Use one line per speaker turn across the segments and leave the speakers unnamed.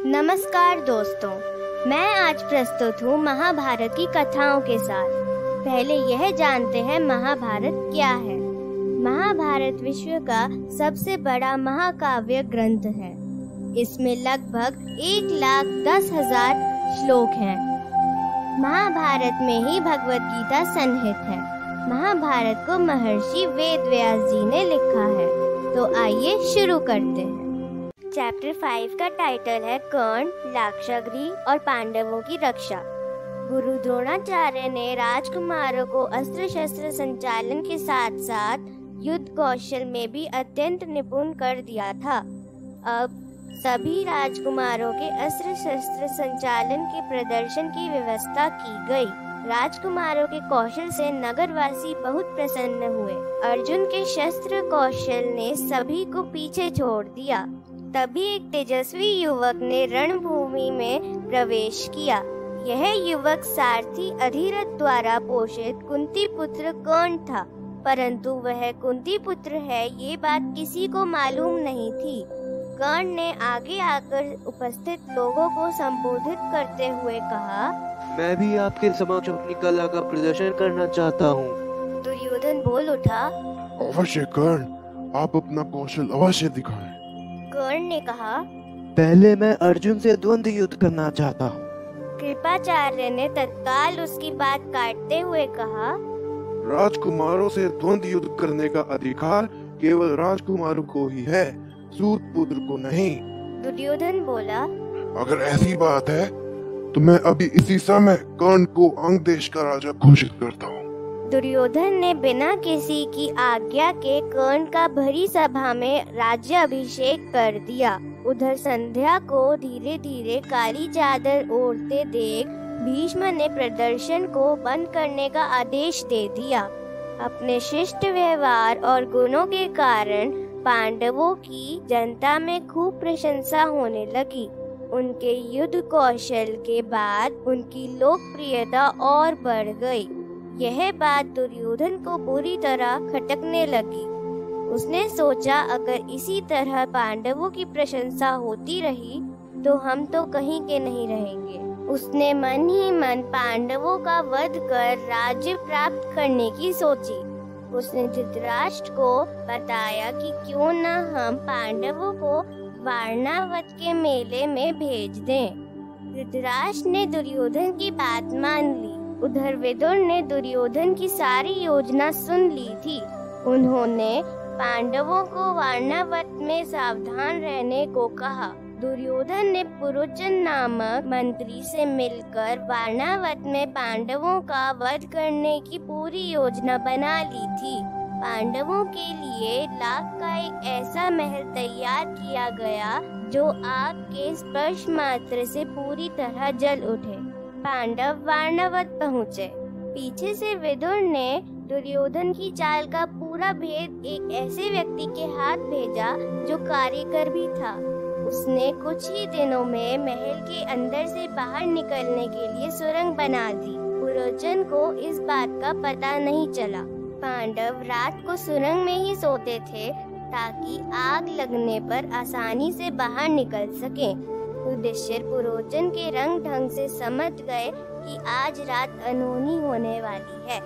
नमस्कार दोस्तों, मैं आज प्रस्तुत हूँ महाभारत की कथाओं के साथ। पहले यह जानते हैं महाभारत क्या है। महाभारत विश्व का सबसे बड़ा महाकाव्य ग्रंथ है। इसमें लगभग 1,10,000 श्लोक हैं। महाभारत में ही भगवत गीता सन्निहित है। महाभारत को महर्षि वेद व्यास जी ने लिखा है। तो आइए शुरू करते हैं। चैप्टर 5 का टाइटल है कर्ण, लाक्षागृह और पांडवों की रक्षा। गुरु द्रोणाचार्य ने राजकुमारों को अस्त्र शस्त्र संचालन के साथ साथ युद्ध कौशल में भी अत्यंत निपुण कर दिया था। अब सभी राजकुमारों के अस्त्र शस्त्र संचालन के प्रदर्शन की व्यवस्था की गई। राजकुमारों के कौशल से नगरवासी बहुत प्रसन्न हुए। अर्जुन के शस्त्र कौशल ने सभी को पीछे छोड़ दिया। तभी एक तेजस्वी युवक ने रणभूमि में प्रवेश किया। यह युवक सारथी अधिरथ द्वारा पोषित कुंती पुत्र कर्ण था, परंतु वह कुंती पुत्र है ये बात किसी को मालूम नहीं थी। कर्ण ने आगे आकर उपस्थित लोगों को संबोधित करते हुए कहा,
मैं भी आपके समक्ष अपनी कला का प्रदर्शन करना चाहता हूँ।
दुर्योधन बोल उठा,
अवश्य कर्ण, आप अपना कौशल अवश्य दिखाएं।
कर्ण ने कहा,
पहले मैं अर्जुन से द्वंद्व युद्ध करना चाहता हूँ।
कृपाचार्य ने तत्काल उसकी बात काटते हुए कहा,
राजकुमारों से द्वंद्व युद्ध करने का अधिकार केवल राजकुमारों को ही है, सूत पुत्र को नहीं।
दुर्योधन बोला,
अगर ऐसी बात है तो मैं अभी इसी समय कर्ण को अंग देश का राजा घोषित करता हूँ।
दुर्योधन ने बिना किसी की आज्ञा के कर्ण का भरी सभा में राज्य अभिषेक कर दिया। उधर संध्या को धीरे धीरे काली चादर ओढ़ते देख भीष्म ने प्रदर्शन को बंद करने का आदेश दे दिया। अपने शिष्ट व्यवहार और गुणों के कारण पांडवों की जनता में खूब प्रशंसा होने लगी। उनके युद्ध कौशल के बाद उनकी लोकप्रियता और बढ़ गई। यह बात दुर्योधन को बुरी तरह खटकने लगी। उसने सोचा, अगर इसी तरह पांडवों की प्रशंसा होती रही तो हम तो कहीं के नहीं रहेंगे। उसने मन ही मन पांडवों का वध कर राज्य प्राप्त करने की सोची। उसने धृतराष्ट्र को बताया कि क्यों न हम पांडवों को वारणावत के मेले में भेज दें। धृतराष्ट्र ने दुर्योधन की बात मान ली। उधर विदुर ने दुर्योधन की सारी योजना सुन ली थी। उन्होंने पांडवों को वारणावत में सावधान रहने को कहा। दुर्योधन ने पुरोचन नामक मंत्री से मिलकर वारणावत में पांडवों का वध करने की पूरी योजना बना ली थी। पांडवों के लिए लाख का एक ऐसा महल तैयार किया गया जो आग के स्पर्श मात्र से पूरी तरह जल उठे। पांडव वारणावत पहुँचे। पीछे से विदुर ने दुर्योधन की चाल का पूरा भेद एक ऐसे व्यक्ति के हाथ भेजा जो कारीगर भी था। उसने कुछ ही दिनों में महल के अंदर से बाहर निकलने के लिए सुरंग बना दी। पुरोचन को इस बात का पता नहीं चला। पांडव रात को सुरंग में ही सोते थे ताकि आग लगने पर आसानी से बाहर निकल सकें। युधिष्ठिर पुरोचन के रंग ढंग से समझ गए कि आज रात अनहोनी होने वाली है।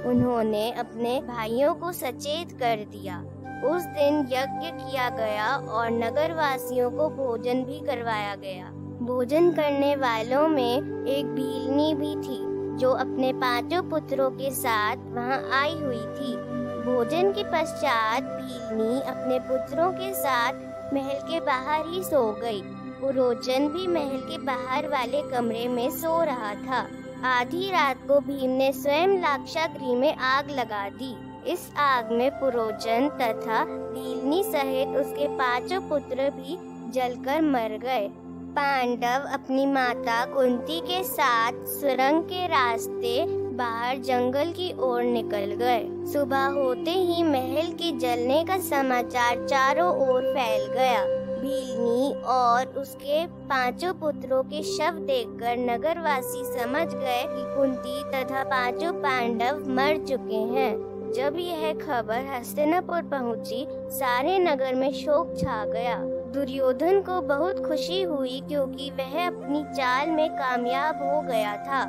उन्होंने अपने भाइयों को सचेत कर दिया। उस दिन यज्ञ किया गया और नगरवासियों को भोजन भी करवाया गया। भोजन करने वालों में एक भीलनी भी थी जो अपने 5 पुत्रों के साथ वहां आई हुई थी। भोजन के पश्चात भीलनी अपने पुत्रों के साथ महल के बाहर ही सो गई। पुरोचन भी महल के बाहर वाले कमरे में सो रहा था। आधी रात को भीम ने स्वयं लाक्षागृह में आग लगा दी। इस आग में पुरोचन तथा भीलनी सहित उसके 5 पुत्र भी जलकर मर गए। पांडव अपनी माता कुंती के साथ सुरंग के रास्ते बाहर जंगल की ओर निकल गए। सुबह होते ही महल के जलने का समाचार चारों ओर फैल गया। भीलनी और उसके 5 पुत्रों के शव देखकर नगरवासी समझ गए कि कुंती तथा 5 पांडव मर चुके हैं। जब यह खबर हस्तिनापुर पहुंची, सारे नगर में शोक छा गया। दुर्योधन को बहुत खुशी हुई क्योंकि वह अपनी चाल में कामयाब हो गया था।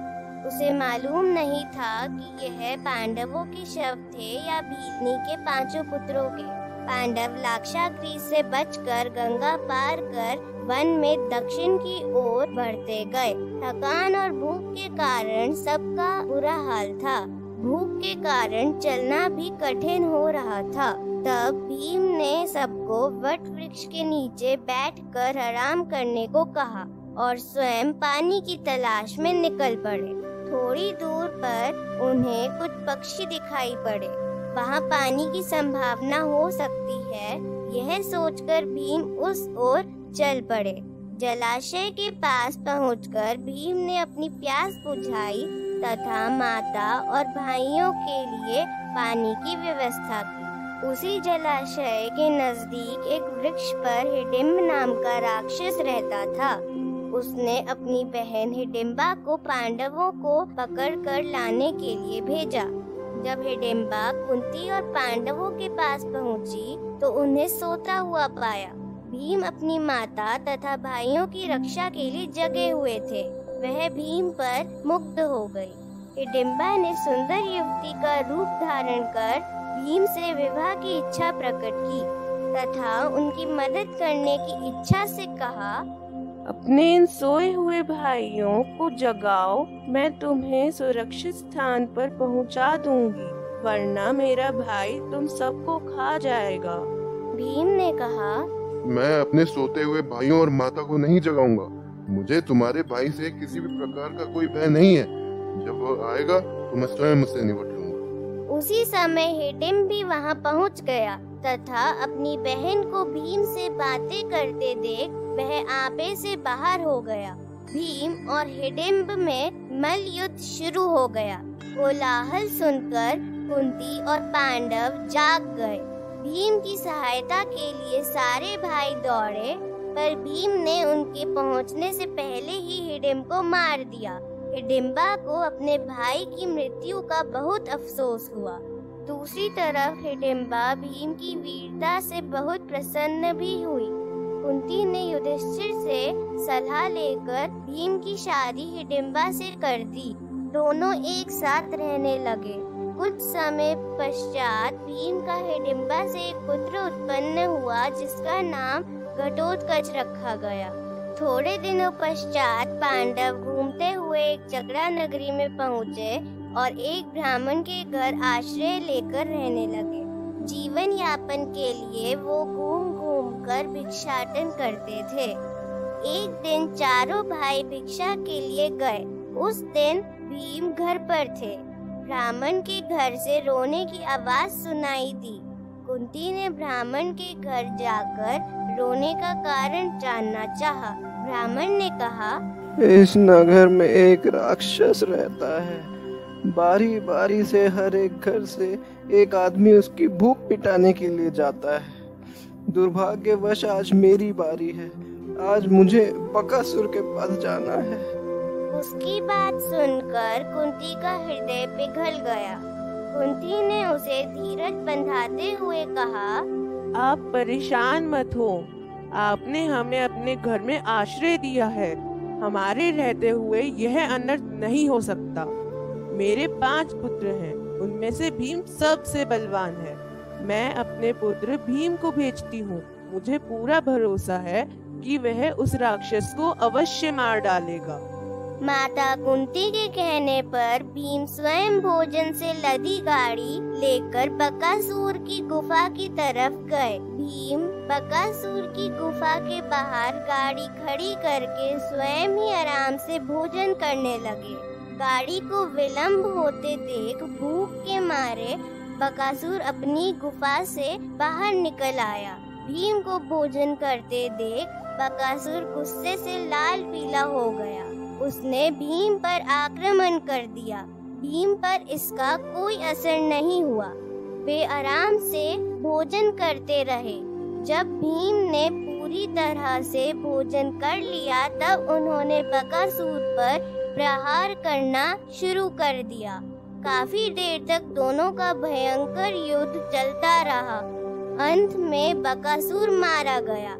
उसे मालूम नहीं था कि यह पांडवों के शव थे या भीलनी के 5 पुत्रों के। पांडव लाक्षागृह से बचकर गंगा पार कर वन में दक्षिण की ओर बढ़ते गए। थकान और भूख के कारण सबका बुरा हाल था। भूख के कारण चलना भी कठिन हो रहा था। तब भीम ने सबको वट वृक्ष के नीचे बैठकर आराम करने को कहा और स्वयं पानी की तलाश में निकल पड़े। थोड़ी दूर पर उन्हें कुछ पक्षी दिखाई पड़े। वहाँ पानी की संभावना हो सकती है, यह सोचकर भीम उस ओर चल पड़े। जलाशय के पास पहुंचकर भीम ने अपनी प्यास बुझाई तथा माता और भाइयों के लिए पानी की व्यवस्था की। उसी जलाशय के नजदीक एक वृक्ष पर हिडिंब नाम का राक्षस रहता था। उसने अपनी बहन हिडिंबा को पांडवों को पकड़कर लाने के लिए भेजा। जब हिडिंबा कुंती और पांडवों के पास पहुंची तो उन्हें सोता हुआ पाया। भीम अपनी माता तथा भाइयों की रक्षा के लिए जगे हुए थे। वह भीम पर मुग्ध हो गई। हिडिंबा ने सुंदर युवती का रूप धारण कर भीम से विवाह की इच्छा प्रकट की तथा उनकी मदद करने की इच्छा से कहा,
अपने इन सोए हुए भाइयों को जगाओ, मैं तुम्हें सुरक्षित स्थान पर पहुंचा दूंगी, वरना मेरा भाई तुम सबको खा जाएगा।
भीम ने कहा,
मैं अपने सोते हुए भाइयों और माता को नहीं जगाऊंगा। मुझे तुम्हारे भाई से किसी भी प्रकार का कोई भय नहीं है। जब वो आएगा तो मैं स्वयं उससे निपट लूंगा।
उसी समय हिडिंब भी वहां पहुंच गया तथा अपनी बहन को भीम से बातें करते देख वह आपे से बाहर हो गया। भीम और हिडिंब में मल्ल युद्ध शुरू हो गया। कोलाहल सुनकर कुंती और पांडव जाग गए। भीम की सहायता के लिए सारे भाई दौड़े, पर भीम ने उनके पहुंचने से पहले ही हिडिंब को मार दिया। हिडिंबा को अपने भाई की मृत्यु का बहुत अफसोस हुआ। दूसरी तरफ हिडिंबा भीम की वीरता से बहुत प्रसन्न भी हुई। कुंती ने युधिष्ठिर से सलाह लेकर भीम की शादी हिडिंबा से कर दी। दोनों एक साथ रहने लगे। कुछ समय पश्चात भीम का हिडिंबा से एक पुत्र उत्पन्न हुआ जिसका नाम घटोत्कच रखा गया। थोड़े दिनों पश्चात पांडव घूमते हुए एक चकरा नगरी में पहुँचे और एक ब्राह्मण के घर आश्रय लेकर रहने लगे। जीवन यापन के लिए वो घूम घूम कर भिक्षाटन करते थे। एक दिन चारों भाई भिक्षा के लिए गए। उस दिन भीम घर पर थे। ब्राह्मण के घर से रोने की आवाज सुनाई दी। कुंती ने ब्राह्मण के घर जाकर रोने का कारण जानना चाहा। ब्राह्मण ने कहा,
इस नगर में एक राक्षस रहता है। बारी बारी से हर एक घर से एक आदमी उसकी भूख मिटाने के लिए जाता है। दुर्भाग्यवश आज मेरी बारी है। आज मुझे बकासुर के पास जाना है।
उसकी बात सुनकर कुंती का हृदय पिघल गया। कुंती ने उसे धीरज बंधाते हुए कहा,
आप परेशान मत हो। आपने हमें अपने घर में आश्रय दिया है। हमारे रहते हुए यह अनर्थ नहीं हो सकता। मेरे 5 पुत्र हैं, उनमें से भीम सबसे बलवान है। मैं अपने पुत्र भीम को भेजती हूँ। मुझे पूरा भरोसा है कि वह उस राक्षस को अवश्य मार डालेगा।
माता कुंती के कहने पर भीम स्वयं भोजन से लदी गाड़ी लेकर बकासुर की गुफा की तरफ गए। भीम बकासुर की गुफा के बाहर गाड़ी खड़ी करके स्वयं ही आराम से भोजन करने लगे। गाड़ी को विलंब होते देख भूख के मारे बकासुर अपनी गुफा से बाहर निकल आया। भीम को भोजन करते देख बकासुर गुस्से से लाल पीला हो गया। उसने भीम पर आक्रमण कर दिया। भीम पर इसका कोई असर नहीं हुआ। वे आराम से भोजन करते रहे। जब भीम ने पूरी तरह से भोजन कर लिया तब उन्होंने बकासुर पर प्रहार करना शुरू कर दिया। काफी देर तक दोनों का भयंकर युद्ध चलता रहा। अंत में बकासुर मारा गया।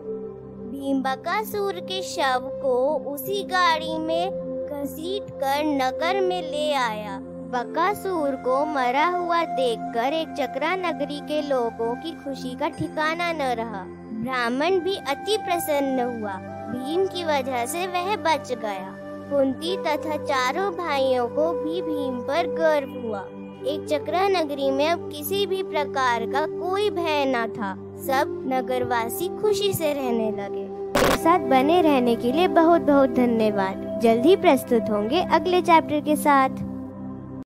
भीम बकासुर के शव को उसी गाड़ी में घसीटकर नगर में ले आया। बकासुर को मरा हुआ देखकर एक चक्रा नगरी के लोगों की खुशी का ठिकाना न रहा। ब्राह्मण भी अति प्रसन्न हुआ। भीम की वजह से वह बच गया। कुंती तथा चारों भाइयों को भी भीम पर गर्व हुआ। एक चक्रा नगरी में अब किसी भी प्रकार का कोई भय न था। सब नगरवासी खुशी से रहने लगे। मेरे साथ बने रहने के लिए बहुत बहुत धन्यवाद। जल्द ही प्रस्तुत होंगे अगले चैप्टर के साथ।